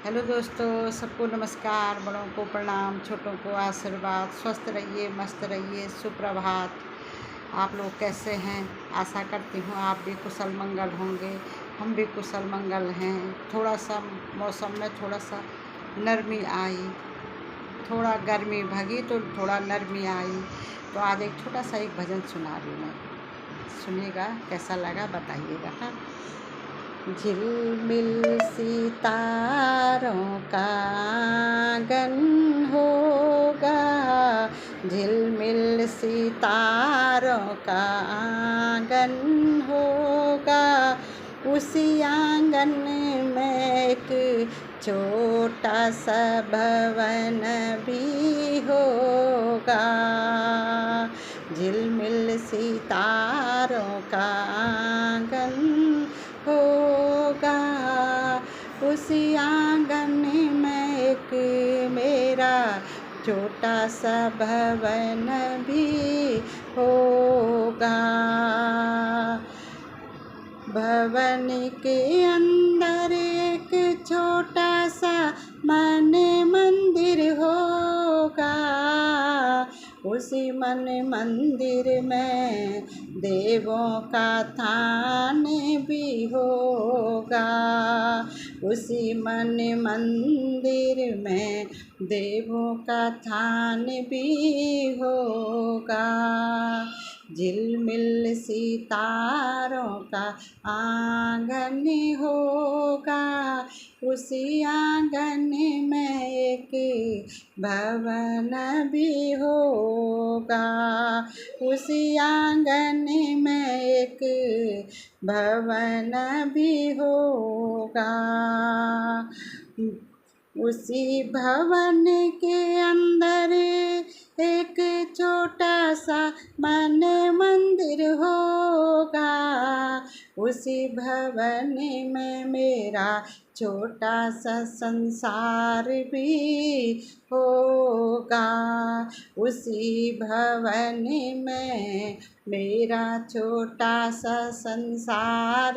Hello दोस्तों, सबको नमस्कार। बड़ों को प्रणाम, छोटों को आशीर्वाद। स्वस्थ रहिए, मस्त रहिए, सुप्रभात। आप लोग कैसे हैं? आशा करती हूँ आप भी कुशल मंगल होंगे। हम भी कुशल मंगल हैं। थोड़ा सा मौसम में थोड़ा सा नरमी आई, थोड़ा गर्मी भगी तो थोड़ा नरमी आई। तो आज एक छोटा सा एक भजन सुना रही हूँ मैं, सुनिएगा, कैसा लगा बताइएगा। हाँ। झिलमिल सितारों का आंगन होगा, झिलमिल सितारों का आंगन होगा। उसी आंगन में एक छोटा सा भवन भी होगा। झिलमिल सितारों का आंगन होगा, उसी आंगन में एक मेरा छोटा सा भवन भी होगा। भवन के अंदर एक छोटा सा मन मंदिर होगा, उसी मन मंदिर में देवों का थान भी होगा। उसी मन मंदिर में देवों का थान भी होगा। झिलमिल सितारों का आंगन होगा, उसी आंगन में एक भवन भी होगा। उसी आंगन में एक भवन भी होगा। उसी भवन के अंदर एक छोटा सा मन मंदिर होगा। उसी भवन में मेरा छोटा सा संसार भी होगा। उसी भवन में मेरा छोटा सा संसार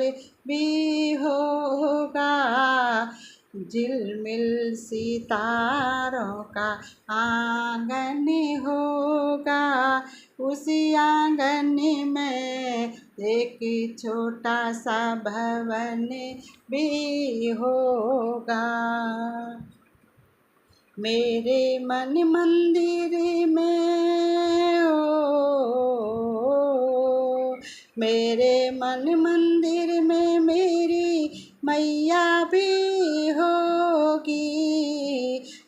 भी होगा। झिलमिल सितारों का आंगन होगा, उसी आंगन में एक छोटा सा भवन भी होगा। मेरे मन मंदिर में मेरे मन मंदिर में मेरी मैया भी होगी।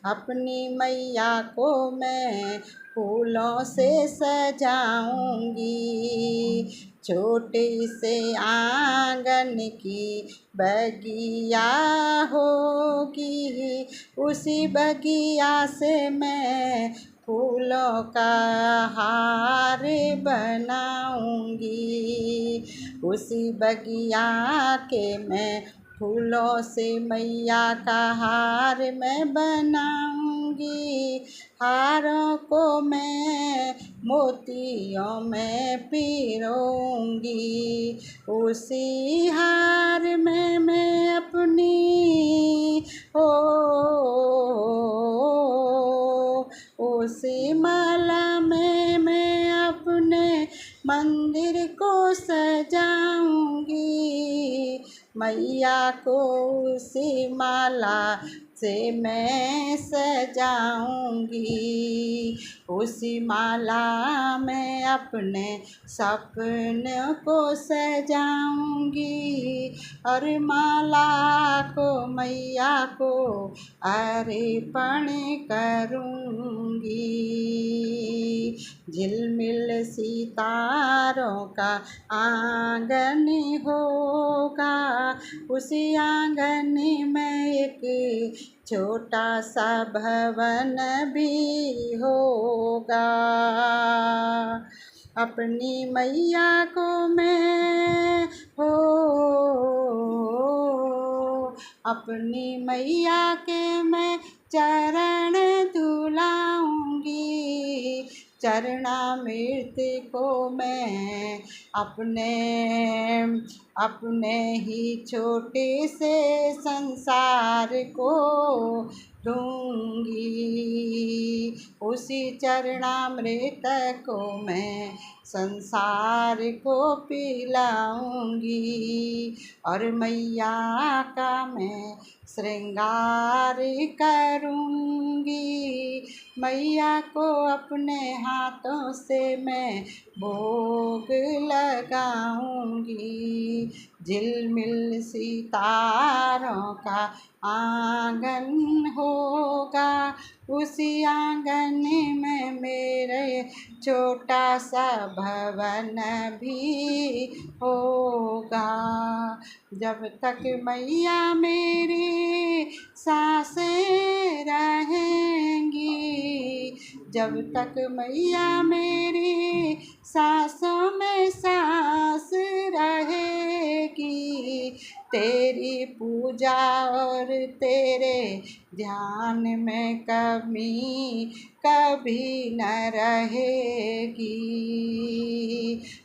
अपनी मैया को मैं फूलों से सजाऊंगी। छोटे से आंगन की बगिया होगी, उसी बगिया से मैं फूलों का हार बनाऊंगी। उसी बगिया के मैं फूलों से मैया का हार मैं बनाऊंगी। हारों को मैं मोतियों में पिरोऊंगी। उसी हार में मैं अपनी उसी माला में मैं अपने मंदिर को सजाऊंगी। मैया को उसी माला से मैं सजाऊंगी। उसी माला में अपने सपनों को सजाऊंगी। और माला को मैया को अर्पण करूंगी। झिलमिल सितारों का आंगन होगा, उसी आंगन में एक छोटा सा भवन भी होगा। अपनी मैया को मैं अपनी मैया के मैं चरण धुलाऊंगी। चरणामृत को मैं अपने अपने ही छोटे से संसार को दूंगी। उसी चरणामृत को मैं संसार को पिलाऊंगी। और मैया का मैं श्रृंगार करूंगी। मैया को अपने हाथों से मैं भोग लगाऊंगी। झिलमिल सितारों का आंगन होगा, उसी आंगन में मेरे छोटा सा भवन भी होगा। जब तक मैया मेरी सांसें रहेंगी, जब तक मैया मेरी सांसों में सांस रहेगी, तेरी पूजा और तेरे ध्यान में कमी कभी न रहेगी।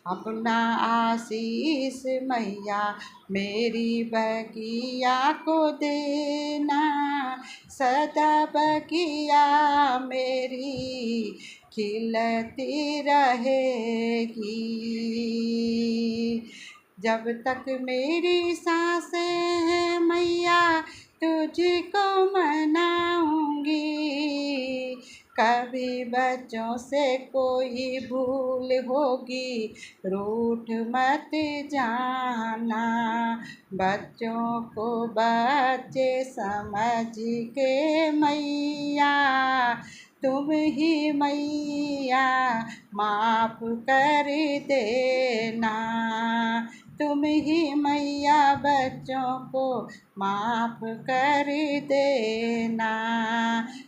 अपना आशीष मैया मेरी बगिया को देना, सदा बगिया मेरी खिलती रहेगी। जब तक मेरी सांसें हैं मैया तुझको मनाऊंगी। कभी बच्चों से कोई भूल होगी रूठ मत जाना। बच्चों को बच्चे समझ के मैया तुम ही मैया माफ कर देना। तुम ही मैया बच्चों को माफ कर देना।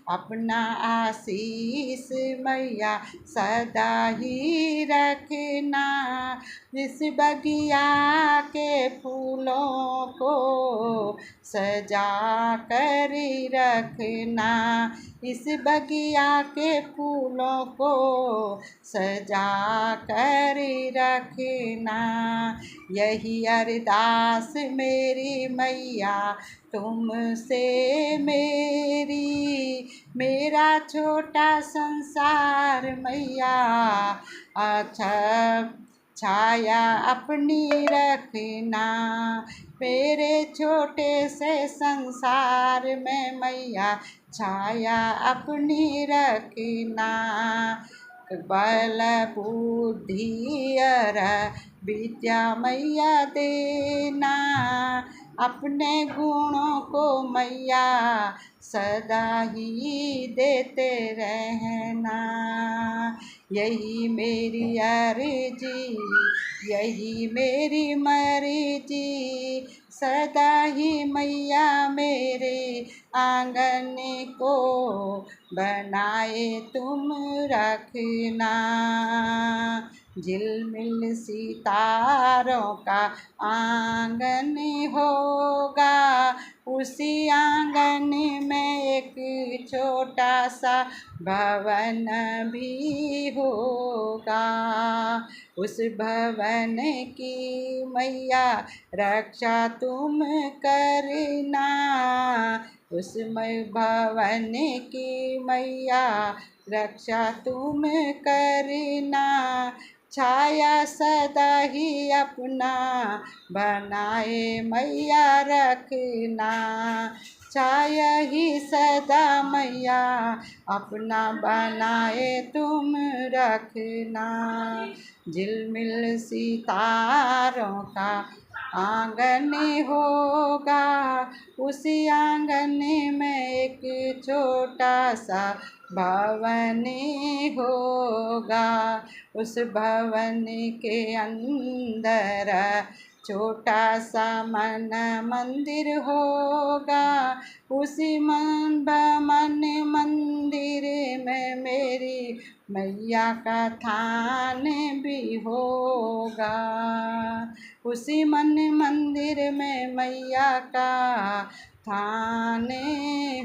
अपना आशीष मैया सदा ही रखना। इस बगिया के फूलों को सजा कर रखना। इस बगिया के फूलों को सजा कर रखना। यही अरदास मेरी मैया तुमसे मेरी। मेरा छोटा संसार मैया अच्छा छाया अपनी रखना। मेरे छोटे से संसार में मैया छाया अपनी रखना। बल बुद्धि और विद्या मैया देना। अपने गुणों को मैया सदा ही देते रहना। यही मेरी अर्जी, यही मेरी मर्जी। सदा ही मैया मेरे आंगन को बनाए तुम रखना। झिलमिल सितारों का आंगन होगा, उसी आंगन में एक छोटा सा भवन भी होगा। उस भवन की मैया रक्षा तुम करना। उस भवन की मैया रक्षा तुम करना। छाया सदा ही अपना बनाए मैया रखना। छाया ही सदा मैया अपना बनाए तुम रखना। झिलमिल सितारों का आंगन होगा, उसी आंगन में एक छोटा सा भवन होगा। उस भवन के अंदर छोटा सा मन मंदिर होगा। उसी मन मंदिर में मेरी मैया का थान भी होगा। उसी मन मंदिर में मैया का थान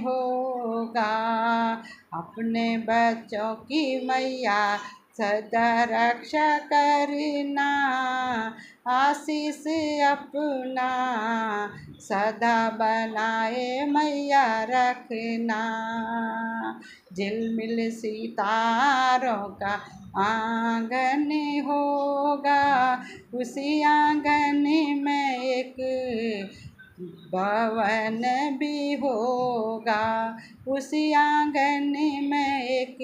होगा। अपने बच्चों की मैया सदा रक्षा करना, आशीष अपना सदा बनाए मैया रखना। झिलमिल सितारों का आंगन होगा, उसी आंगन में एक भवन भी होगा, उसी आंगन में एक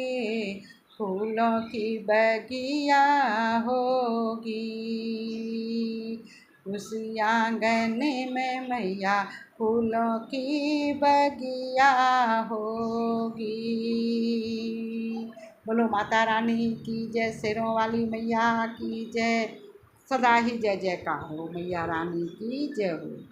फूलों की बगिया होगी, उसी आंगन में मैया फूलों की बगिया होगी। बोलो माता रानी की जय, शेरों वाली मैया की जय, सदा ही जय जयकार हो, मैया रानी की जय हो।